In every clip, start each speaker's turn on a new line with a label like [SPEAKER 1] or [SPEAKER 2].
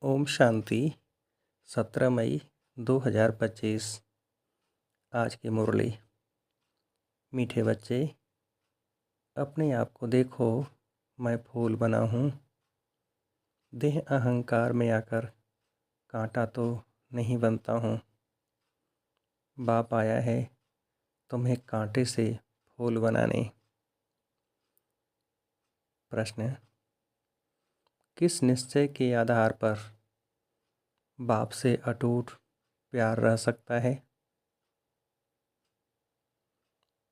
[SPEAKER 1] ओम शांति। 17 मई 2025। आज की मुरली। मीठे बच्चे, अपने आप को देखो, मैं फूल बना हूँ। देह अहंकार में आकर कांटा तो नहीं बनता हूँ। बाप आया है तुम्हें कांटे से फूल बनाने। प्रश्न: किस निश्चय के आधार पर बाप से अटूट प्यार रह सकता है?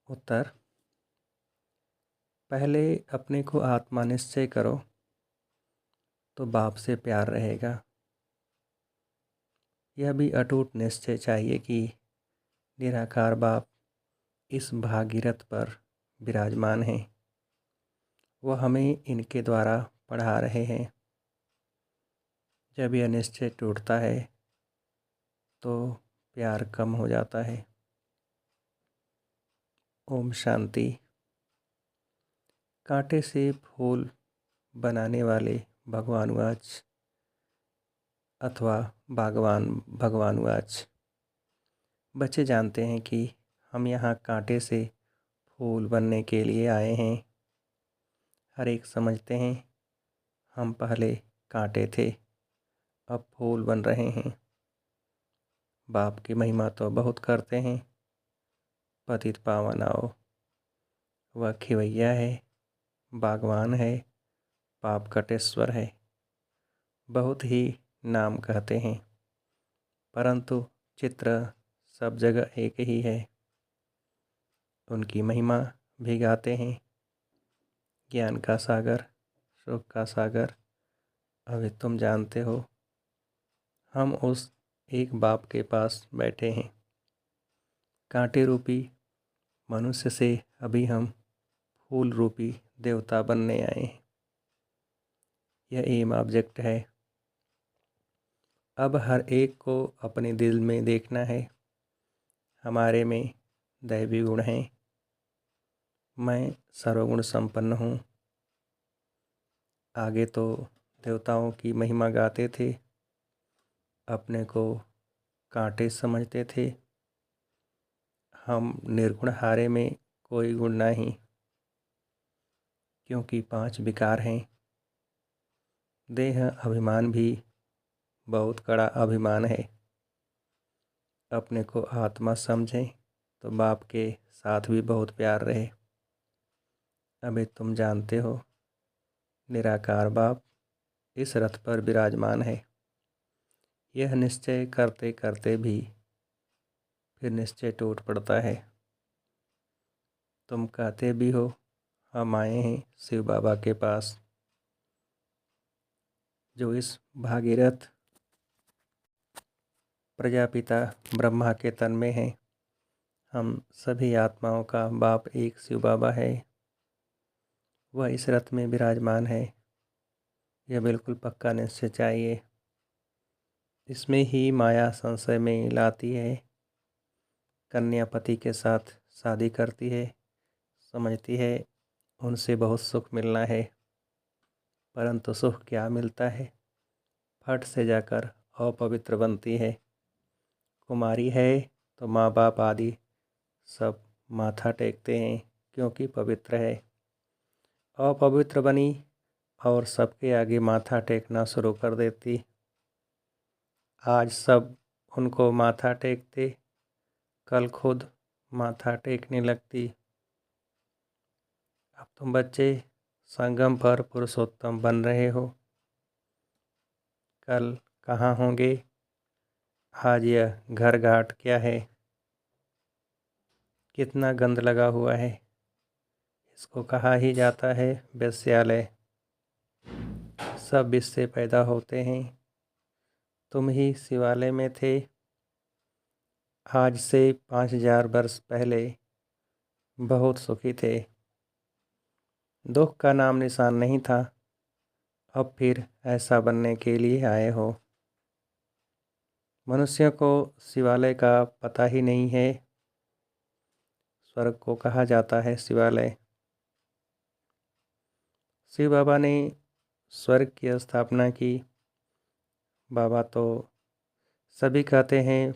[SPEAKER 1] उत्तर: पहले अपने को आत्मा निश्चय करो तो बाप से प्यार रहेगा। यह भी अटूट निश्चय चाहिए कि निराकार बाप इस भागीरथ पर विराजमान हैं। वह हमें इनके द्वारा पढ़ा रहे हैं। जब यह निश्चय टूटता है तो प्यार कम हो जाता है। ओम शांति। कांटे से फूल बनाने वाले भगवानुवाच अथवा भगवानुवाच। बच्चे जानते हैं कि हम यहाँ कांटे से फूल बनने के लिए आए हैं। हर एक समझते हैं हम पहले कांटे थे, अब फूल बन रहे हैं। बाप की महिमा तो बहुत करते हैं। पतित पावन आओ। वह खिवैया है, बागवान है, पाप कटेश्वर है। बहुत ही नाम कहते हैं, परंतु चित्र सब जगह एक ही है। उनकी महिमा भी गाते हैं। ज्ञान का सागर, सुख का सागर। अभी तुम जानते हो, हम उस एक बाप के पास बैठे हैं। कांटे रूपी मनुष्य से अभी हम फूल रूपी देवता बनने आए हैं। यह एम ऑब्जेक्ट है। अब हर एक को अपने दिल में देखना है। हमारे में दैवी गुण हैं। मैं सर्वगुण संपन्न हूँ। आगे तो देवताओं की महिमा गाते थे, अपने को कांटे समझते थे। हम निर्गुण हारे में कोई गुण नहीं, क्योंकि 5 विकार हैं। देह अभिमान भी बहुत कड़ा अभिमान है। अपने को आत्मा समझें तो बाप के साथ भी बहुत प्यार रहे। अभी तुम जानते हो, निराकार बाप इस रथ पर विराजमान है। यह निश्चय करते करते भी फिर निश्चय टूट पड़ता है। तुम कहते भी हो हम आए हैं शिव बाबा के पास, जो इस भागीरथ प्रजापिता ब्रह्मा के तन में है। हम सभी आत्माओं का बाप एक शिव बाबा है। वह इस रथ में विराजमान है। यह बिल्कुल पक्का निश्चय चाहिए। इसमें ही माया संशय में लाती है। कन्या पति के साथ शादी करती है, समझती है उनसे बहुत सुख मिलना है, परंतु सुख क्या मिलता है? फट से जाकर अपवित्र बनती है। कुमारी है तो माँ बाप आदि सब माथा टेकते हैं, क्योंकि पवित्र है। अपवित्र बनी और सबके आगे माथा टेकना शुरू कर देती। आज सब उनको माथा टेकते, कल खुद माथा टेकने लगती। अब तुम बच्चे संगम पर पुरुषोत्तम बन रहे हो, कल कहाँ होंगे? आज यह घर घाट क्या है? कितना गंद लगा हुआ है। इसको कहा ही जाता है वेश्यालय। सब इससे पैदा होते हैं। तुम ही शिवालय में थे। आज से 5000 वर्ष पहले बहुत सुखी थे। दुख का नाम निशान नहीं था। अब फिर ऐसा बनने के लिए आए हो। मनुष्यों को शिवालय का पता ही नहीं है। स्वर्ग को कहा जाता है शिवालय। शिव बाबा ने स्वर्ग की स्थापना की। बाबा तो सभी कहते हैं,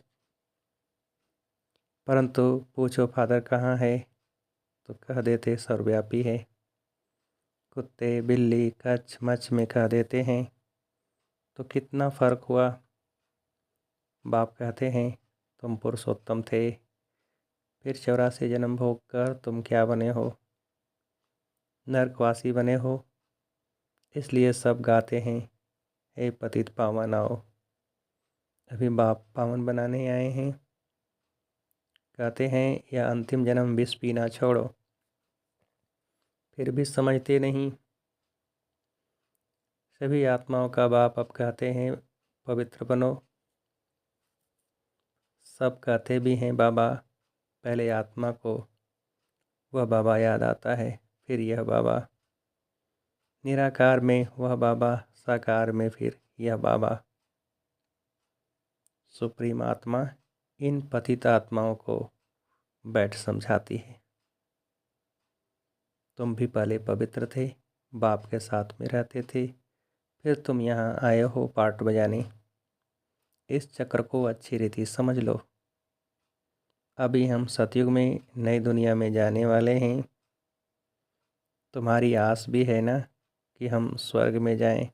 [SPEAKER 1] परंतु पूछो फादर कहाँ है तो कह देते सर्वव्यापी है। कुत्ते बिल्ली कच्छ मच्छ में कह देते हैं तो कितना फ़र्क हुआ। बाप कहते हैं तुम पुरुषोत्तम थे, फिर 84 जन्म भोग कर तुम क्या बने हो, नरकवासी बने हो। इसलिए सब गाते हैं हे पतित पावन आओ। अभी बाप पावन बनाने आए हैं। कहते हैं यह अंतिम जन्म विष पीना छोड़ो, फिर भी समझते नहीं। सभी आत्माओं का बाप अब कहते हैं पवित्र बनो। सब कहते भी हैं बाबा, पहले आत्मा को वह बाबा याद आता है, फिर यह बाबा। निराकार में वह बाबा, साकार में फिर यह बाबा। सुप्रीम आत्मा इन पतित आत्माओं को बैठ समझाती है। तुम भी पहले पवित्र थे, बाप के साथ में रहते थे, फिर तुम यहाँ आए हो पार्ट बजाने। इस चक्र को अच्छी रीति समझ लो। अभी हम सतयुग में नई दुनिया में जाने वाले हैं। तुम्हारी आस भी है ना कि हम स्वर्ग में जाएं।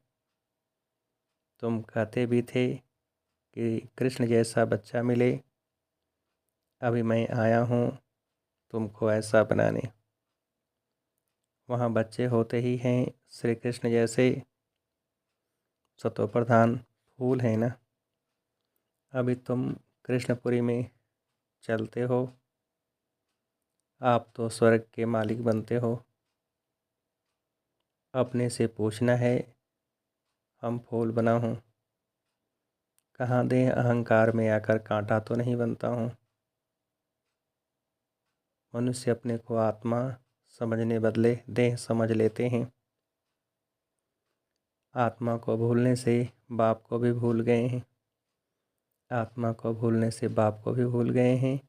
[SPEAKER 1] तुम कहते भी थे कि कृष्ण जैसा बच्चा मिले। अभी मैं आया हूँ तुमको ऐसा बनाने। वहाँ बच्चे होते ही हैं श्री कृष्ण जैसे, सतोप्रधान फूल है ना। अभी तुम कृष्णपुरी में चलते हो, आप तो स्वर्ग के मालिक बनते हो। अपने से पूछना है हम फूल बना हूँ, कहाँ दें अहंकार में आकर कांटा तो नहीं बनता हूँ। मनुष्य अपने को आत्मा समझने बदले देह समझ लेते हैं। आत्मा को भूलने से बाप को भी भूल गए हैं, आत्मा को भूलने से बाप को भी भूल गए हैं।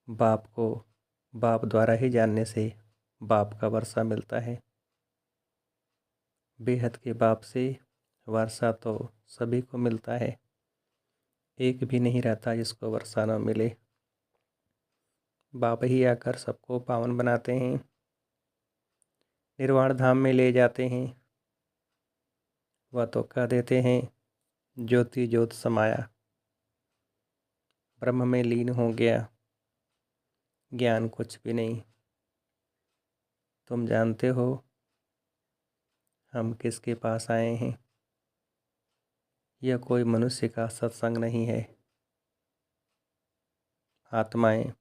[SPEAKER 1] बाप को बाप द्वारा ही जानने से बाप का वर्षा मिलता है। बेहद के बाप से वर्षा तो सभी को मिलता है, एक भी नहीं रहता जिसको वर्षा न मिले। बाप ही आकर सबको पावन बनाते हैं, निर्वाण धाम में ले जाते हैं। वह तो कह देते हैं ज्योति ज्योत समाया, ब्रह्म में लीन हो गया, ज्ञान कुछ भी नहीं। तुम जानते हो हम किसके पास आए हैं। यह कोई मनुष्य का सत्संग नहीं है। आत्माएं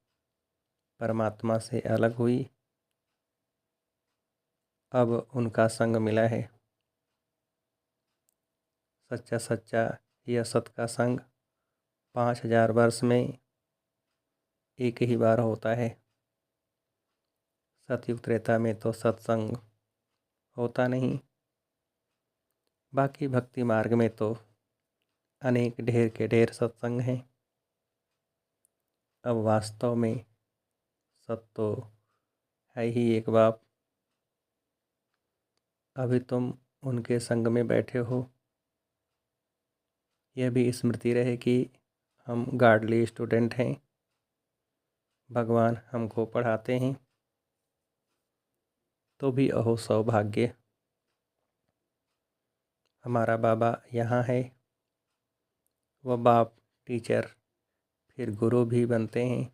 [SPEAKER 1] परमात्मा से अलग हुई, अब उनका संग मिला है। सच्चा सच्चा यह सत का संग 5000 वर्ष में एक ही बार होता है। सतयुग त्रेता में तो सत्संग होता नहीं। बाकी भक्ति मार्ग में तो अनेक ढेर के ढेर सत्संग हैं। अब वास्तव में सत तो है ही एक बाप। अभी तुम उनके संग में बैठे हो। यह भी स्मृति रहे कि हम गार्डली स्टूडेंट हैं, भगवान हमको पढ़ाते हैं। तो भी अहो सौभाग्य, हमारा बाबा यहाँ है। वह बाप टीचर फिर गुरु भी बनते हैं।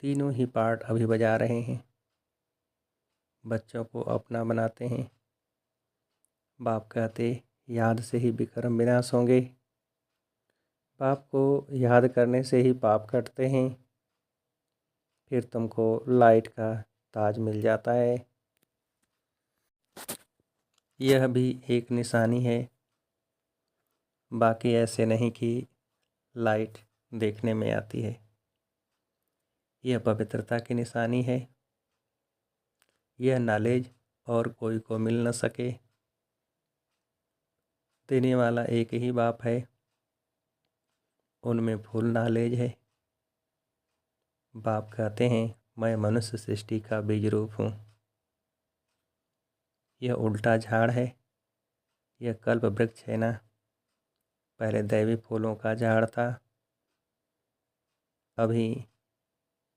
[SPEAKER 1] तीनों ही पार्ट अभी बजा रहे हैं, बच्चों को अपना बनाते हैं। बाप कहते याद से ही विक्रम विनाश होंगे। पाप को याद करने से ही पाप कटते हैं, फिर तुमको लाइट का ताज मिल जाता है। यह भी एक निशानी है, बाकी ऐसे नहीं कि लाइट देखने में आती है। यह पवित्रता की निशानी है। यह नॉलेज और कोई को मिल न सके। देने वाला एक ही बाप है, उनमें फुल नॉलेज है। बाप कहते हैं मैं मनुष्य सृष्टि का बीज रूप हूँ। यह उल्टा झाड़ है, यह कल्प वृक्ष है ना। पहले दैवी फूलों का झाड़ था, अभी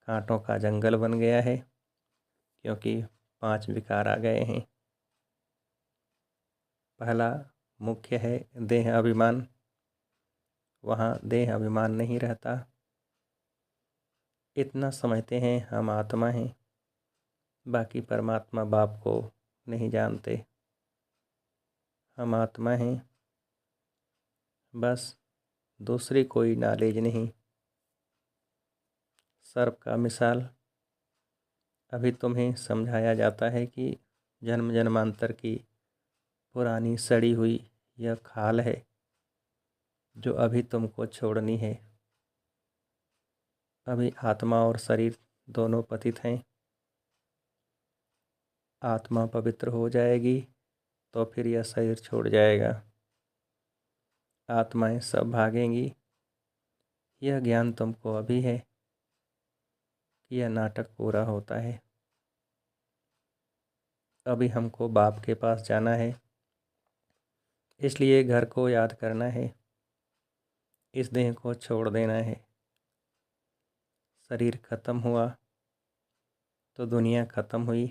[SPEAKER 1] कांटों का जंगल बन गया है, क्योंकि 5 विकार आ गए हैं। पहला मुख्य है देह अभिमान। वहाँ देह अभिमान नहीं रहता। इतना समझते हैं हम आत्मा हैं, बाकी परमात्मा बाप को नहीं जानते। हम आत्मा हैं, बस दूसरी कोई नॉलेज नहीं। सर्प का मिसाल अभी तुम्हें समझाया जाता है कि जन्म जन्मांतर की पुरानी सड़ी हुई यह खाल है जो अभी तुमको छोड़नी है। अभी आत्मा और शरीर दोनों पतित हैं। आत्मा पवित्र हो जाएगी तो फिर यह शरीर छोड़ जाएगा। आत्माएं सब भागेंगी। यह ज्ञान तुमको अभी है कि यह नाटक पूरा होता है। अभी हमको बाप के पास जाना है, इसलिए घर को याद करना है। इस देह को छोड़ देना है। शरीर खत्म हुआ तो दुनिया खत्म हुई,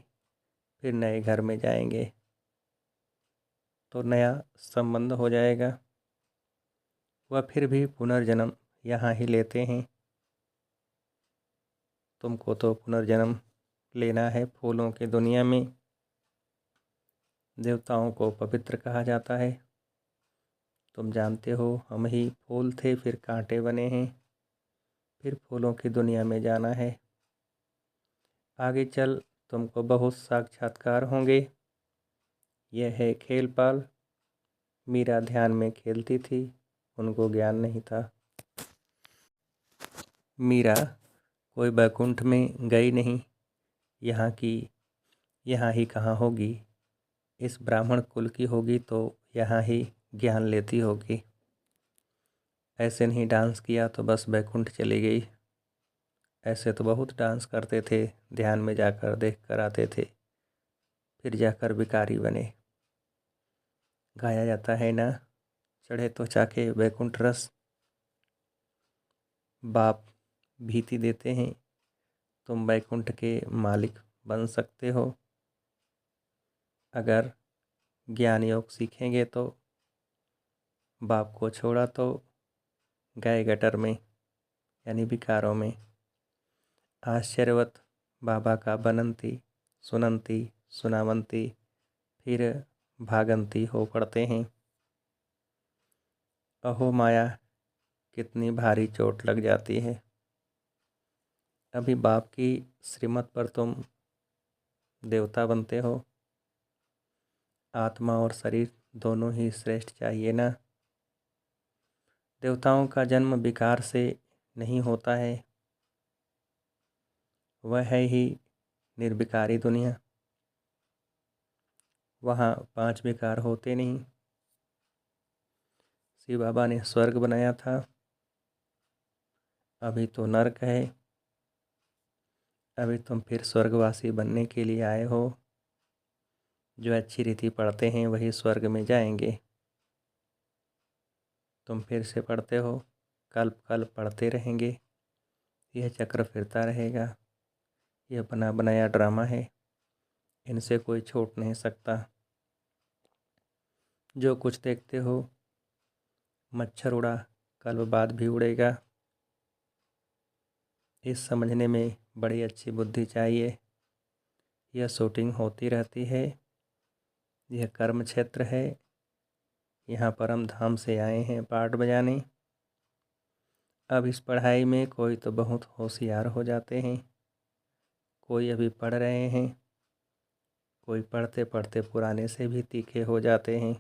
[SPEAKER 1] फिर नए घर में जाएंगे तो नया संबंध हो जाएगा। वह फिर भी पुनर्जन्म यहाँ ही लेते हैं। तुमको तो पुनर्जन्म लेना है फूलों की दुनिया में। देवताओं को पवित्र कहा जाता है। तुम जानते हो हम ही फूल थे, फिर कांटे बने हैं, फिर फूलों की दुनिया में जाना है। आगे चल तुमको बहुत साक्षात्कार होंगे। यह है खेल पाल। मीरा ध्यान में खेलती थी, उनको ज्ञान नहीं था। मीरा कोई बैकुंठ में गई नहीं। यहाँ ही कहाँ होगी। इस ब्राह्मण कुल की होगी तो यहाँ ही ज्ञान लेती होगी। ऐसे नहीं डांस किया तो बस बैकुंठ चली गई। ऐसे तो बहुत डांस करते थे, ध्यान में जाकर देख कर आते थे, फिर जाकर भिखारी बने। गाया जाता है ना, चढ़े तो चाके बैकुंठ रस। बाप भीति देते हैं, तुम बैकुंठ के मालिक बन सकते हो। अगर ज्ञान योग सीखेंगे तो बाप को छोड़ा तो गए गटर में, यानी विकारों में। आश्चर्यवत बाबा का बनंती सुनंती सुनावंती फिर भागंती हो पड़ते हैं। अहो माया, कितनी भारी चोट लग जाती है। अभी बाप की श्रीमत पर तुम देवता बनते हो। आत्मा और शरीर दोनों ही श्रेष्ठ चाहिए ना। देवताओं का जन्म विकार से नहीं होता है। वह है ही निर्विकारी दुनिया। वहाँ 5 विकार होते नहीं। शिव बाबा ने स्वर्ग बनाया था, अभी तो नरक है। अभी तुम फिर स्वर्गवासी बनने के लिए आए हो। जो अच्छी रीति पढ़ते हैं वही स्वर्ग में जाएंगे। तुम फिर से पढ़ते हो, कल्प कल्प पढ़ते रहेंगे। यह चक्र फिरता रहेगा। यह बना बनाया ड्रामा है, इनसे कोई छूट नहीं सकता। जो कुछ देखते हो, मच्छर उड़ा कल्प बाद भी उड़ेगा। इस समझने में बड़ी अच्छी बुद्धि चाहिए। यह शूटिंग होती रहती है। यह कर्म क्षेत्र है। यहाँ परम धाम से आए हैं पाठ बजाने। अब इस पढ़ाई में कोई तो बहुत होशियार हो जाते हैं, कोई अभी पढ़ रहे हैं, कोई पढ़ते पढ़ते पुराने से भी तीखे हो जाते हैं।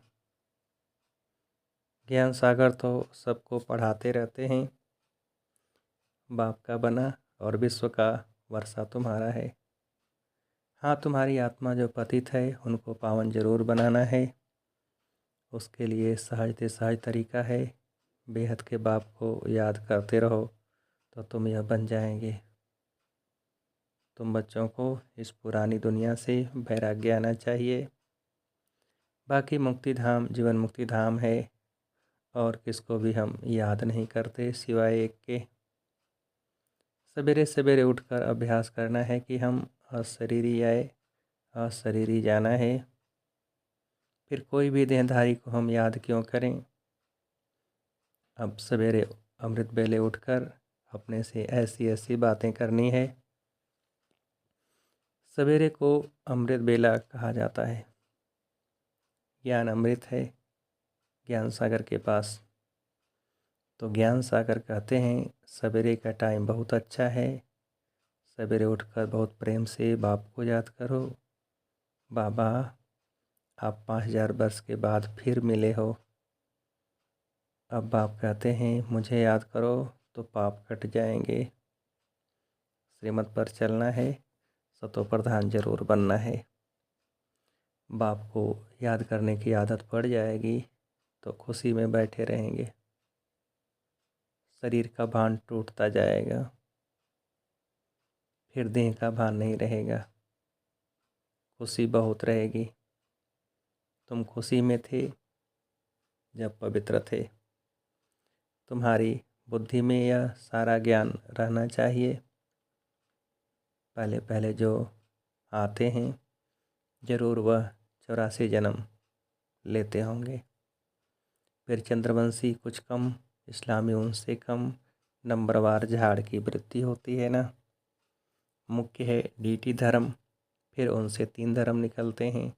[SPEAKER 1] ज्ञान सागर तो सबको पढ़ाते रहते हैं। बाप का बना और विश्व का वर्षा तुम्हारा है। हाँ, तुम्हारी आत्मा जो पतित है उनको पावन जरूर बनाना है। उसके लिए सहज से सहज तरीका है। बेहद के बाप को याद करते रहो तो तुम यह बन जाएंगे। तुम बच्चों को इस पुरानी दुनिया से वैराग्य आना चाहिए। बाकी मुक्ति धाम जीवन मुक्ति धाम है। और किसको भी हम याद नहीं करते सिवाय एक के। सवेरे सवेरे उठकर अभ्यास करना है कि हम अशरीरी आए, अशरीरी जाना है। फिर कोई भी देहधारी को हम याद क्यों करें। अब सवेरे अमृत वेले उठकर अपने से ऐसी ऐसी बातें करनी है। सवेरे को अमृत बेला कहा जाता है। ज्ञान अमृत है ज्ञान सागर के पास। तो ज्ञान सागर कहते हैं सवेरे का टाइम बहुत अच्छा है। सवेरे उठकर बहुत प्रेम से बाप को याद करो। बाबा, आप 5000 वर्ष के बाद फिर मिले हो। अब बाप कहते हैं मुझे याद करो तो पाप कट जाएंगे। श्रीमत पर चलना है, सतो प्रधान जरूर बनना है। बाप को याद करने की आदत पड़ जाएगी तो खुशी में बैठे रहेंगे। शरीर का भान टूटता जाएगा, फिर देह का भान नहीं रहेगा। खुशी बहुत रहेगी। तुम खुशी में थे जब पवित्र थे। तुम्हारी बुद्धि में यह सारा ज्ञान रहना चाहिए। पहले पहले जो आते हैं जरूर वह 84 जन्म लेते होंगे। फिर चंद्रवंशी कुछ कम, इस्लामी उनसे कम। नंबरवार झाड़ की वृत्ति होती है ना। मुख्य है डीटी धर्म, फिर उनसे 3 धर्म निकलते हैं,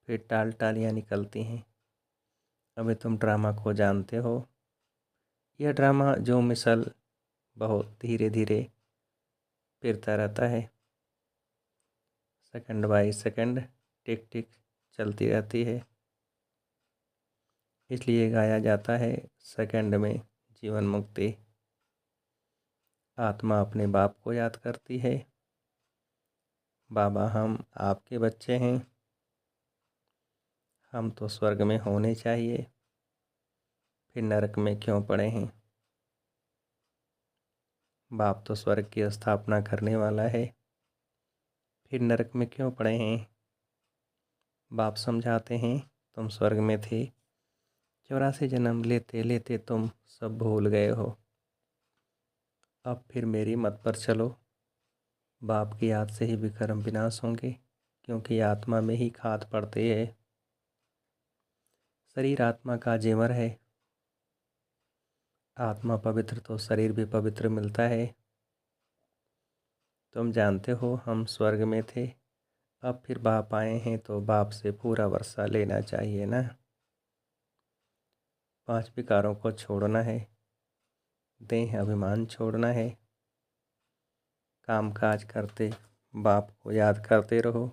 [SPEAKER 1] फिर टाल टालियाँ निकलती हैं। अभी तुम ड्रामा को जानते हो। यह ड्रामा जो मिसल बहुत धीरे धीरे फिरता रहता है। सेकंड बाय सेकंड टिक टिक चलती रहती है। इसलिए गाया जाता है सेकंड में जीवन मुक्ति। आत्मा अपने बाप को याद करती है। बाबा, हम आपके बच्चे हैं। हम तो स्वर्ग में होने चाहिए, फिर नरक में क्यों पड़े हैं। बाप तो स्वर्ग की स्थापना करने वाला है, फिर नरक में क्यों पड़े हैं। बाप समझाते हैं तुम स्वर्ग में थे, 84 जन्म लेते लेते तुम सब भूल गए हो। अब फिर मेरी मत पर चलो। बाप की याद से ही विकर्म विनाश होंगे, क्योंकि आत्मा में ही खाद पड़ते है। शरीर आत्मा का जेवर है। आत्मा पवित्र तो शरीर भी पवित्र मिलता है। तुम जानते हो हम स्वर्ग में थे, अब फिर बाप आए हैं तो बाप से पूरा वर्षा लेना चाहिए ना। 5 विकारों को छोड़ना है, देह अभिमान छोड़ना है। काम काज करते बाप को याद करते रहो।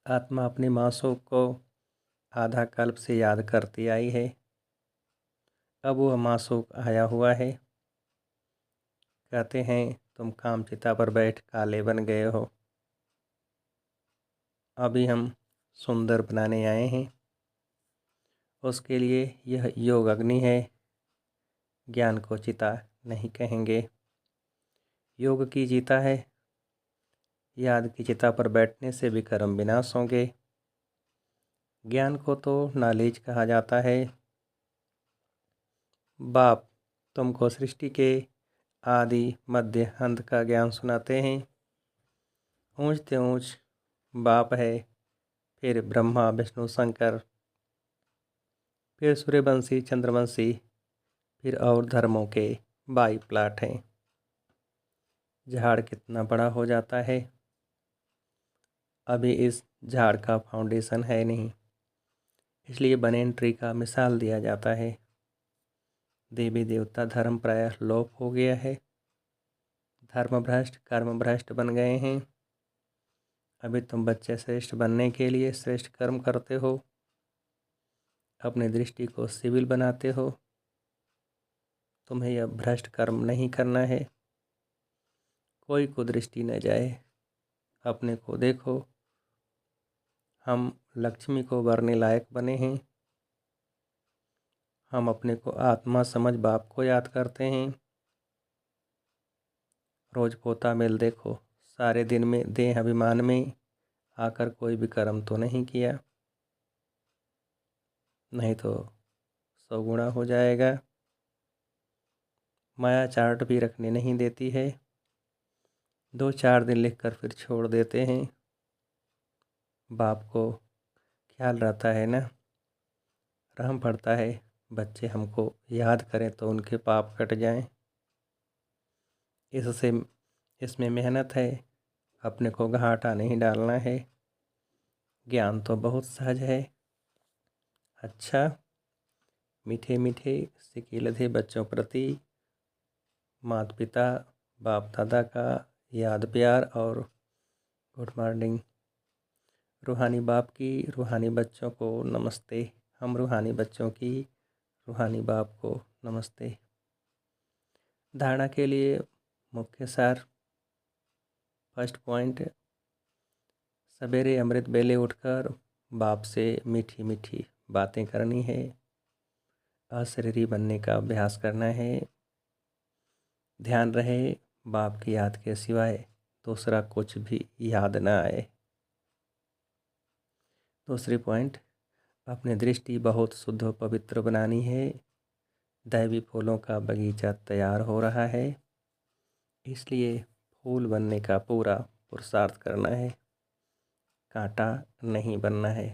[SPEAKER 1] आत्मा अपने मासों को आधा कल्प से याद करती आई है। अब वह मासूक आया हुआ है। कहते हैं तुम कामचिता पर बैठ काले बन गए हो। अभी हम सुंदर बनाने आए हैं। उसके लिए यह योग अग्नि है। ज्ञान को चिता नहीं कहेंगे। योग की चिता है। याद की चिता पर बैठने से विकर्म विनाश होंगे। ज्ञान को तो नॉलेज कहा जाता है। बाप तुमको सृष्टि के आदि मध्य अंत का ज्ञान सुनाते हैं। ऊंचते ऊंच बाप है, फिर ब्रह्मा विष्णु शंकर, फिर सूर्यवंशी चंद्रवंशी, फिर और धर्मों के 22 प्लाट हैं। झाड़ कितना बड़ा हो जाता है। अभी इस झाड़ का फाउंडेशन है नहीं, इसलिए बनेन ट्री का मिसाल दिया जाता है। देवी देवता धर्म प्रायः लोप हो गया है। धर्म भ्रष्ट कर्म भ्रष्ट बन गए हैं। अभी तुम बच्चे श्रेष्ठ बनने के लिए श्रेष्ठ कर्म करते हो। अपने दृष्टि को सिविल बनाते हो। तुम्हें यह भ्रष्ट कर्म नहीं करना है। कोई को दृष्टि न जाए, अपने को देखो। हम लक्ष्मी को वरने लायक बने हैं। हम अपने को आत्मा समझ बाप को याद करते हैं। रोज पोता मेल देखो। सारे दिन में देह अभिमान में आकर कोई भी कर्म तो नहीं किया। नहीं तो 100 गुना हो जाएगा। माया चार्ट भी रखने नहीं देती है। 2-4 दिन लिखकर फिर छोड़ देते हैं। बाप को ख्याल रहता है ना, रहम पड़ता है बच्चे हमको याद करें तो उनके पाप कट जाएं। इसमें मेहनत है, अपने को घाटा नहीं डालना है। ज्ञान तो बहुत सहज है। अच्छा, मीठे मीठे सिकील थे बच्चों प्रति माता पिता बाप दादा का याद प्यार और गुड मॉर्निंग। रूहानी बाप की रूहानी बच्चों को नमस्ते। हम रूहानी बच्चों की रूहानी बाप को नमस्ते। धारणा के लिए मुख्य सार। फर्स्ट पॉइंट, सवेरे अमृत बेले उठकर बाप से मीठी मीठी बातें करनी है। अशरीरी बनने का अभ्यास करना है। ध्यान रहे बाप की याद के सिवाय दूसरा कुछ भी याद न आए। दूसरी पॉइंट, अपनी दृष्टि बहुत शुद्ध और पवित्र बनानी है। दैवी फूलों का बगीचा तैयार हो रहा है, इसलिए फूल बनने का पूरा पुरुषार्थ करना है, कांटा नहीं बनना है।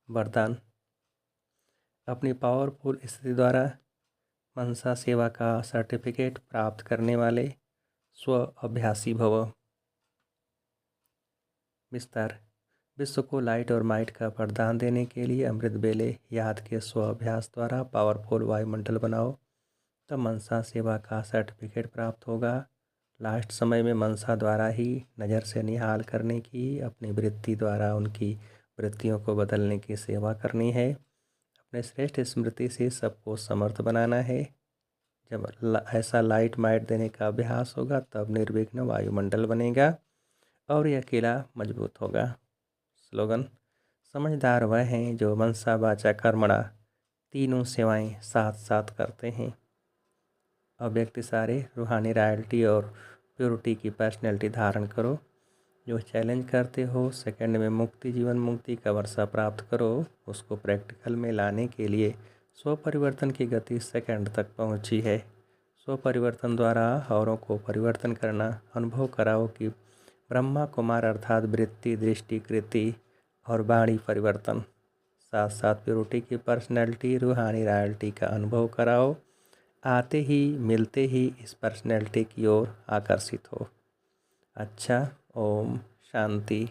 [SPEAKER 1] वरदान, अपनी पावरफुल स्थिति द्वारा मनसा सेवा का सर्टिफिकेट प्राप्त करने वाले स्व अभ्यासी भव। विस्तार, विश्व को लाइट और माइट का वरदान देने के लिए अमृत बेले याद के स्व अभ्यास द्वारा पावरफुल वायुमंडल बनाओ, तब मनसा सेवा का सर्टिफिकेट प्राप्त होगा। लास्ट समय में मनसा द्वारा ही नज़र से निहाल करने की, अपनी वृत्ति द्वारा उनकी वृत्तियों को बदलने की सेवा करनी है। अपने श्रेष्ठ स्मृति से सबको समर्थ बनाना है। जब ऐसा लाइट माइट देने का अभ्यास होगा तब निर्विघ्न वायुमंडल बनेगा और यह किला मजबूत होगा। स्लोगन, समझदार वह हैं जो मनसा वाचा कर्मणा तीनों सेवाएं साथ साथ करते हैं। अव्यक्त सारे रूहानी रॉयल्टी और प्योरिटी की पर्सनैलिटी धारण करो। जो चैलेंज करते हो सेकंड में मुक्ति जीवन मुक्ति का वर्षा प्राप्त करो, उसको प्रैक्टिकल में लाने के लिए स्व परिवर्तन की गति सेकंड तक पहुंची है। स्व परिवर्तन द्वारा औरों को परिवर्तन करना अनुभव कराओ कि ब्रह्मा कुमार अर्थात वृत्ति दृष्टि कृति और वाणी परिवर्तन, साथ साथ प्योरिटी की पर्सनैलिटी रूहानी रॉयल्टी का अनुभव कराओ। आते ही मिलते ही इस पर्सनैलिटी की ओर आकर्षित हो। अच्छा, ओम शांति।